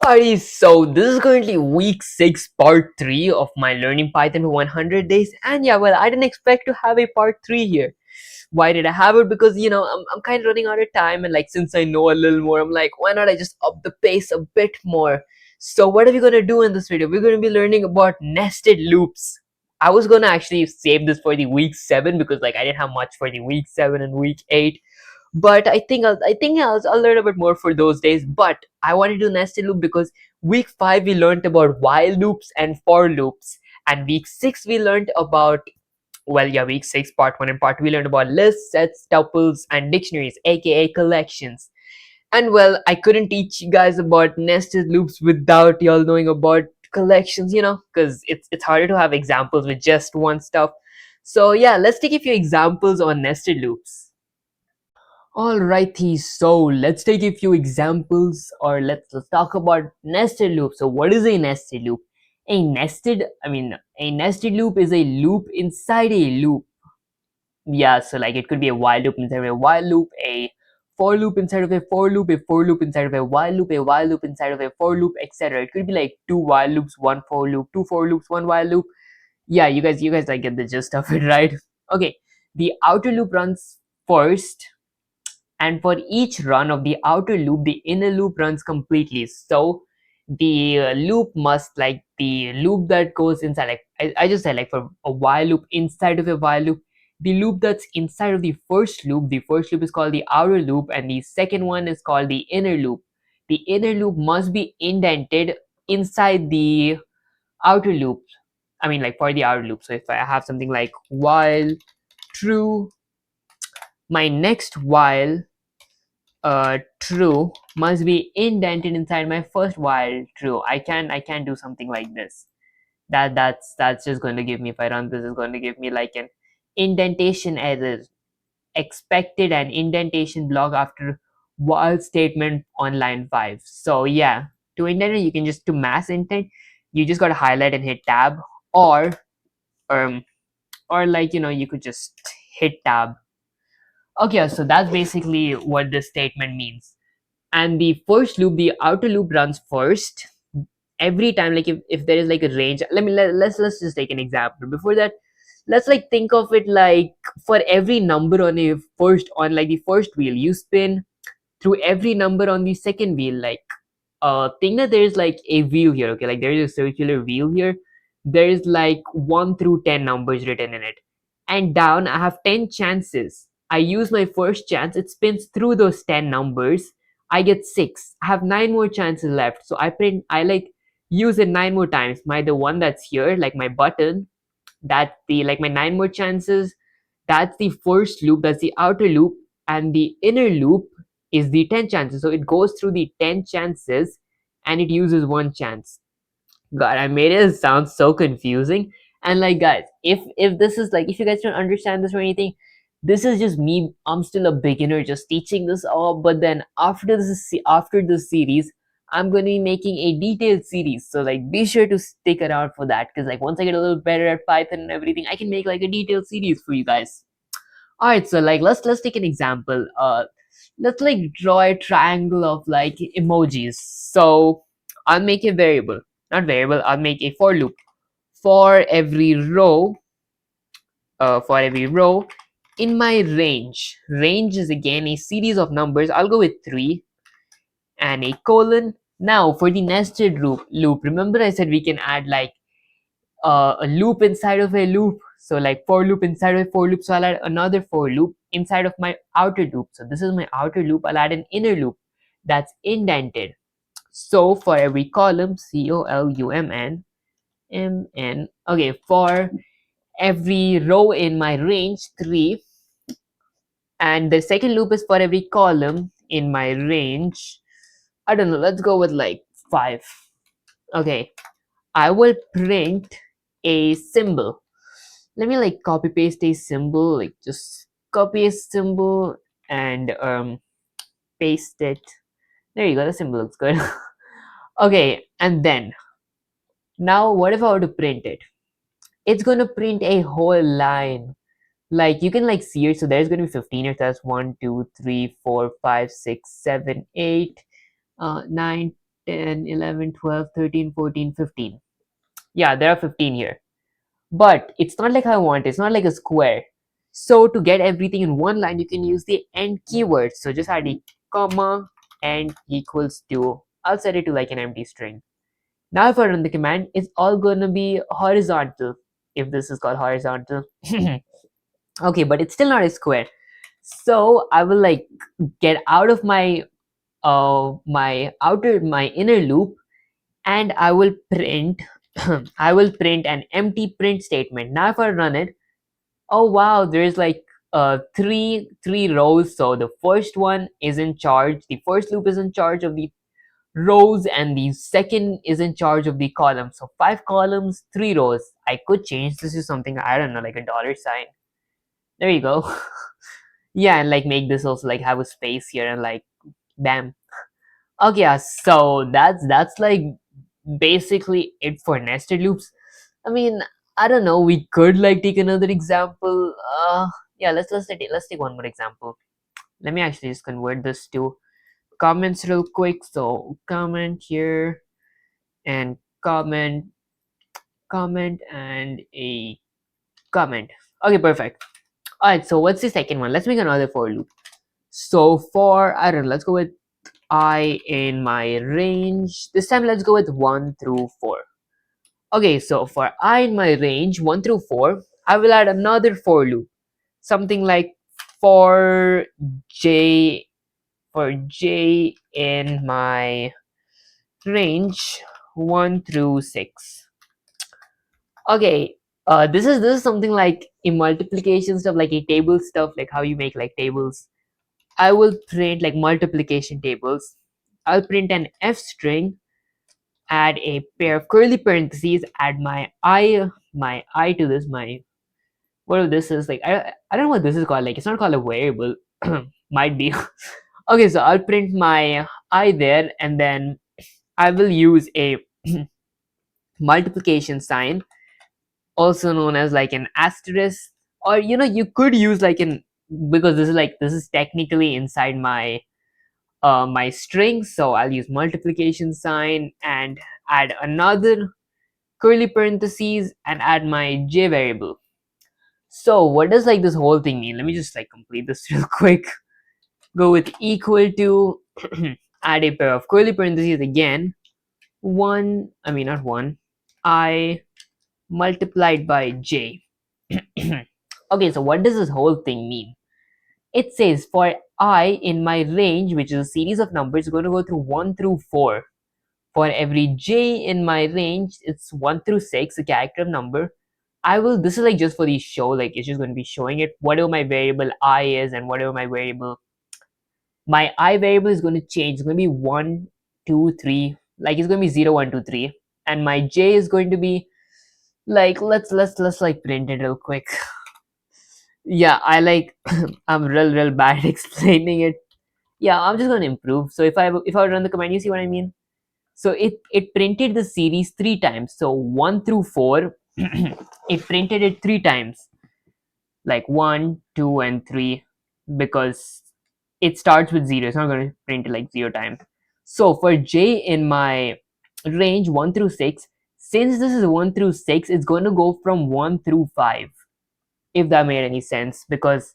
Alrighty, so this is currently week 6, part 3 of my learning Python for 100 days. And yeah, well, I didn't expect to have a part 3 here. Why did I have it? Because, I'm kind of running out of time. And, like, since I know a little more, I'm like, why not I just up the pace a bit more? So, what are we going to do in this video? We're going to be learning about nested loops. I was going to actually save this for the week 7 because, like, I didn't have much for the week 7 and week 8, but I'll learn a bit more for those days. But I wanted to do nested loop because week 5 we learned about while loops and for loops, and week 6 we learned about, well, yeah, week 6 part 1 and part 2 we learned about lists, sets, tuples, and dictionaries, aka collections. And well, I couldn't teach you guys about nested loops without y'all knowing about collections, because it's harder to have examples with just one stuff. So yeah, let's take a few examples on nested loops. Alrighty, so let's take a few examples, or let's talk about nested loop. So what is a nested loop? A nested loop is a loop inside a loop. Yeah, so like it could be a while loop inside of a while loop, a for loop inside of a for loop, a for loop inside of a while loop inside of a for loop, etc. It could be like two while loops, one for loop, two for loops, one while loop. Yeah, you guys like get the gist of it, right? Okay, the outer loop runs first, and for each run of the outer loop the inner loop runs completely. So the loop must, like the loop that goes inside, like I just said, like for a while loop inside of a while loop, the loop that's inside of the first loop is called the outer loop, and the second one is called the inner loop. The inner loop must be indented inside the outer loop. I mean, like for the outer loop. So if I have something like while true, my next while true must be indented inside my first while true. I can do something like this. That's just going to give me, if I run this, is going to give me like an indentation error, expected an indentation block after while statement on line 5. So yeah, to indent it, you can just, to mass indent, you just got to highlight and hit tab, or um or like you could just hit tab. Okay, so that's basically what this statement means. And the first loop, the outer loop, runs first every time. Like if there is like a range, let's just take an example. Before that, let's like think of it like, for every number on a first, on like the first wheel, you spin through every number on the second wheel. Like think that there is like a wheel here, okay, like there is a circular wheel here. There is like 1 through 10 numbers written in it, and down I have 10 chances. I use my first chance, it spins through those 10 numbers, I get 6. I have 9 more chances left, so I like use it 9 more times. My the one that's here, like my button, that the like my 9 more chances, that's the first loop, that's the outer loop. And the inner loop is the 10 chances, so it goes through the 10 chances and it uses one chance. God, I made it sound so confusing. And like, guys, if this is like, if you guys don't understand this or anything, this is just me. I'm still a beginner, just teaching this all. But then after this series, I'm going to be making a detailed series. So like, be sure to stick around for that, because like once I get a little better at Python and everything, I can make like a detailed series for you guys. All right, so like let's take an example. Let's like draw a triangle of like emojis. So I'll make a variable, not variable, I'll make a for loop. For every row, in my range is again a series of numbers. I'll go with 3 and a colon. Now for the nested loop, remember I said we can add like a loop inside of a loop. So like for loop inside of a for loop. So I'll add another for loop inside of my outer loop. So this is my outer loop. I'll add an inner loop that's indented. So for every column, column, okay, for every row in my range, 3. And the second loop is for every column in my range, I don't know, let's go with like 5. Okay, I will print a symbol. Let me like copy paste a symbol, like just copy a symbol and paste it. There you go, the symbol looks good. Okay, and then now what if I were to print it? It's gonna print a whole line. Like you can like see it. So there's gonna be 15 here. That's 1 2 3 4 5 6 7 8 9 10, 11, 12, 13, 14, 15. Yeah, there are 15 here. But it's not like I want, it's not like a square. So to get everything in one line, you can use the end keyword. So just add a comma and equals to, I'll set it to like an empty string. Now if I run the command, it's all gonna be horizontal, if this is called horizontal. Okay, but it's still not a square. So I will like get out of my inner loop, and I will print I will print an empty print statement. Now if I run it, oh wow, there's like three rows. So the first one is in charge, the first loop is in charge of the rows, and the second is in charge of the columns. So 5 columns, 3 rows. I could change this to something, I don't know, like a dollar sign. There you go. Yeah, and like make this also like have a space here, and like bam. Okay, yeah, so that's like basically it for nested loops. I mean, I don't know, we could like take another example. Yeah, let's take one more example. Let me actually just convert this to comments real quick. So comment here, and comment and a comment. Okay, perfect. All right, so what's the second one? Let's make another for loop. So for, I don't know, let's go with I in my range. This time let's go with 1 through 4. Okay, so for I in my range 1 through 4, I will add another for loop. Something like for j for j in my range 1 through 6. Okay, this is something like a multiplication stuff, like a table stuff, like how you make like tables. I will print like multiplication tables. I'll print an f string, add a pair of curly parentheses, add my I to this, my whatever this is, like I don't know what this is called, like it's not called a variable. Might be. Okay, so I'll print my I there, and then I will use a multiplication sign, also known as like an asterisk, or you could use like an, because this is technically inside my string, so I'll use multiplication sign and add another curly parentheses and add my j variable. So what does like this whole thing mean? Let me just like complete this real quick. Go with equal to, add a pair of curly parentheses again, one, I mean not one, I multiplied by j. Okay, so what does this whole thing mean? It says for I in my range, which is a series of numbers, going to go through 1 through 4. For every j in my range, it's 1 through 6, a character of number. This is like just for the show, like it's just going to be showing it, whatever my variable I is, and whatever my I variable is going to change. It's going to be 1, 2, 3, like it's going to be 0, 1, 2, 3. And my j is going to be like, let's like print it real quick. Yeah, I like I'm real bad at explaining it. Yeah, I'm just going to improve. So if I run the command, you see what I mean? So it printed the series 3 times. So 1 through 4, it printed it 3 times, like 1, 2, and 3, because it starts with 0. It's not going to print it like 0 times. So for j in my range 1 through 6, since this is 1 through 6, it's going to go from 1 through 5, if that made any sense, because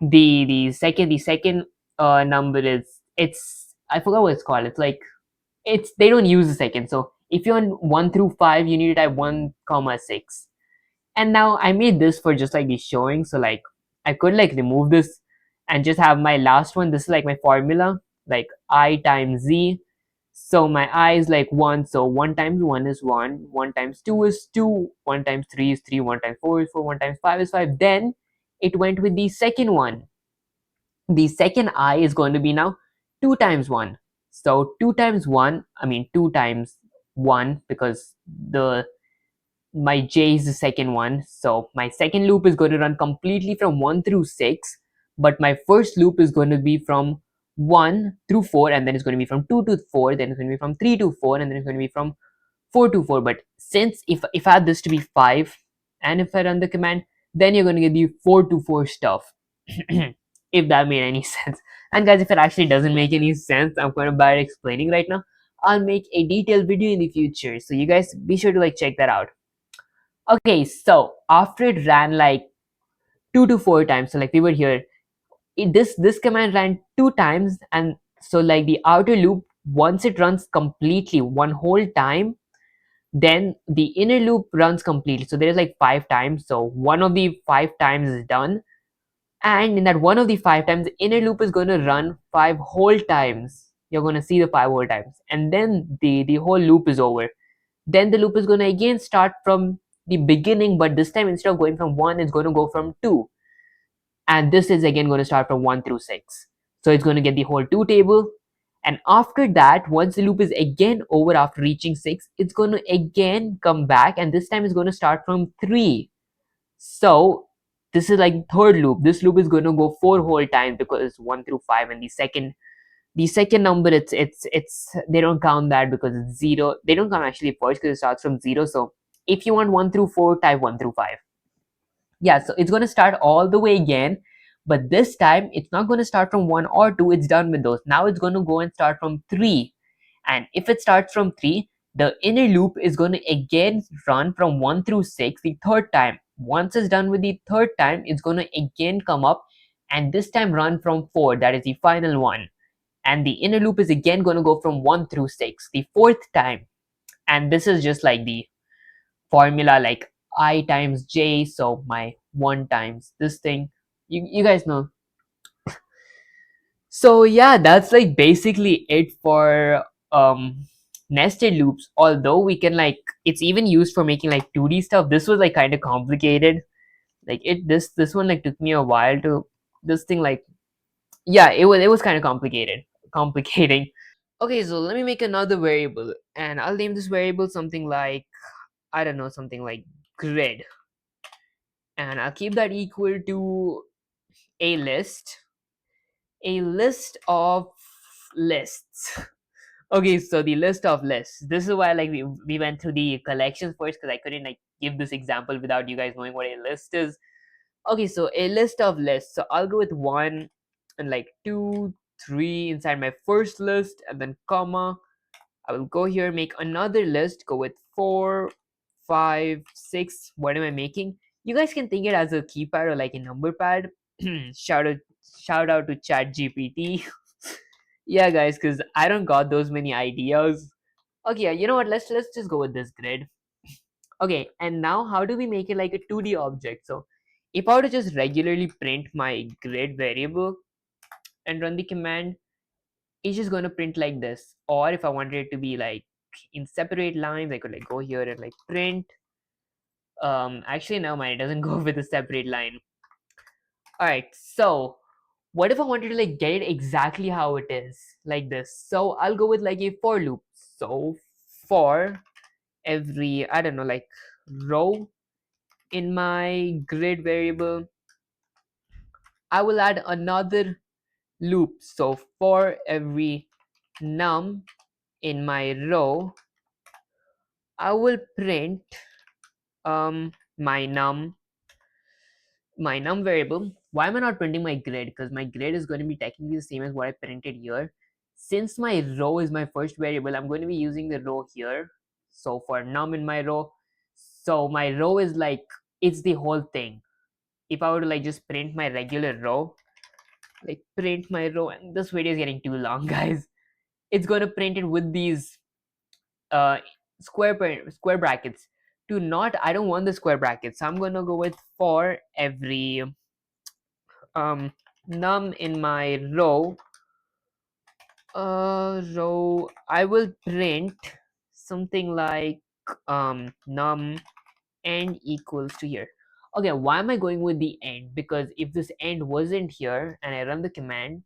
the second number is, it's, I forgot what it's called. It's like, it's, they don't use the second. So if you're on 1 through 5, you need to type 1 comma 6. And now I made this for just like the showing, so like I could like remove this and just have my last one. This is like my formula, like I times z. So my I is like 1, so 1 times 1 is 1, 1 times 2 is 2, 1 times 3 is 3, 1 times 4 is 4, 1 times 5 is 5. Then it went with the second one. The second I is going to be now 2 times 1. So 2 times 1, I mean 2 times 1, because the my j is the second one. So my second loop is going to run completely from 1 through 6, but my first loop is going to be from 1 through 4, and then it's going to be from 2 to 4, then it's going to be from 3 to 4, and then it's going to be from 4 to 4. But since if I had this to be 5, and if I run the command, then you're going to get the 4 to 4 stuff. If that made any sense. And guys, if it actually doesn't make any sense, I'm kind of bad at explaining right now. I'll make a detailed video in the future, so you guys be sure to like check that out. Okay, so after it ran like 2 to 4 times, so like we were here, this command ran 2 times, and so like the outer loop, once it runs completely one whole time, then the inner loop runs completely. So there's like 5 times, so one of the 5 times is done, and in that one of the 5 times, the inner loop is going to run 5 whole times. You're going to see the 5 whole times, and then the whole loop is over. Then the loop is going to again start from the beginning, but this time instead of going from 1, it's going to go from 2, and this is again going to start from 1 through 6. So it's going to get the whole 2 table, and after that, once the loop is again over after reaching 6, it's going to again come back, and this time it's going to start from 3. So this is like third loop. This loop is going to go 4 whole times because it's 1 through 5, and the second number, it's they don't count that because it's 0. They don't count actually first because it starts from 0. So if you want 1 through 4, type 1 through 5. Yeah, so it's going to start all the way again, but this time it's not going to start from 1 or 2. It's done with those. Now it's going to go and start from 3, and if it starts from 3, the inner loop is going to again run from 1 through 6 the third time. Once it's done with the third time, it's going to again come up, and this time run from 4, that is the final one, and the inner loop is again going to go from 1 through 6 the fourth time. And this is just like the formula, like I times j, so my 1 times this thing, you guys know. So yeah, that's like basically it for nested loops. Although we can like, it's even used for making like 2D stuff. This was like kind of complicated. Like this one like took me a while to this thing, like, yeah, it was kind of complicating. Okay, so let me make another variable, and I'll name this variable something like, I don't know, something like grid, and I'll keep that equal to a list of lists. Okay, so the list of lists. This is why like we went through the collections first, because I couldn't like give this example without you guys knowing what a list is. Okay, so a list of lists. So I'll go with 1 and like 2, 3 inside my first list, and then comma. I will go here, make another list, go with 4, 5, 6. What am I making? You guys can think it as a keypad or like a number pad. shout out shout out to Chat GPT. Yeah, guys, because I don't got those many ideas. Okay, yeah, you know what? Let's just go with this grid. Okay, and now how do we make it like a 2D object? So if I were to just regularly print my grid variable and run the command, it's just going to print like this. Or if I wanted it to be like in separate lines, I could like go here and like print. Actually, no, man, it doesn't go with a separate line. All right, so what if I wanted to like get it exactly how it is, like this? So I'll go with like a for loop. So for every, I don't know, like row in my grid variable, I will add another loop. So for every num in my row, I will print my num variable. Why am I not printing my grid? Because my grid is going to be technically the same as what I printed here. Since my row is my first variable, I'm going to be using the row here. So for num in my row, so my row is like, it's the whole thing. If I were to like just print my regular row, like print my row, and this video is getting too long, guys. It's going to print it with these uh square brackets. To not, I don't want the square brackets, so I'm going to go with for every num in my row, I will print something like num end equals to here. Okay, why am I going with the end? Because if this end wasn't here and I run the command,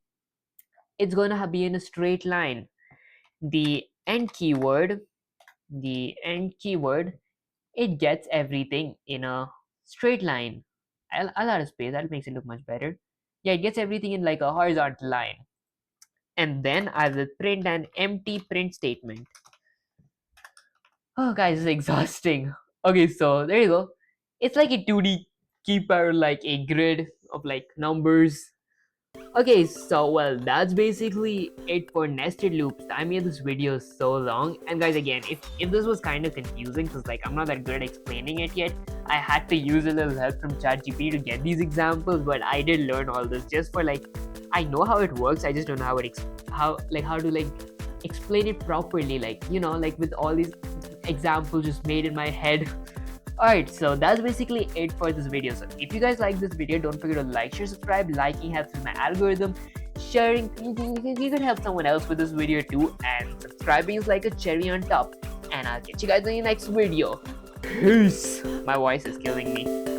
it's gonna be in a straight line. The end keyword, the end keyword, it gets everything in a straight line. I'll add a space, that makes it look much better. Yeah, it gets everything in like a horizontal line. And then I will print an empty print statement. Oh, guys, it's exhausting. Okay, so there you go. It's like a 2D keeper, like a grid of like numbers. Okay, so well, that's basically it for nested loops. I made this video so long, and guys, again, if this was kind of confusing, because like I'm not that good at explaining it yet, I had to use a little help from ChatGPT to get these examples. But I did learn all this just for like, I know how it works. I just don't know how how to like explain it properly. Like like with all these examples just made in my head. Alright, so that's basically it for this video. So if you guys like this video, don't forget to like, share, subscribe. Liking helps with my algorithm. Sharing, you can help someone else with this video too. And subscribing is like a cherry on top. And I'll catch you guys in the next video. Peace. My voice is killing me.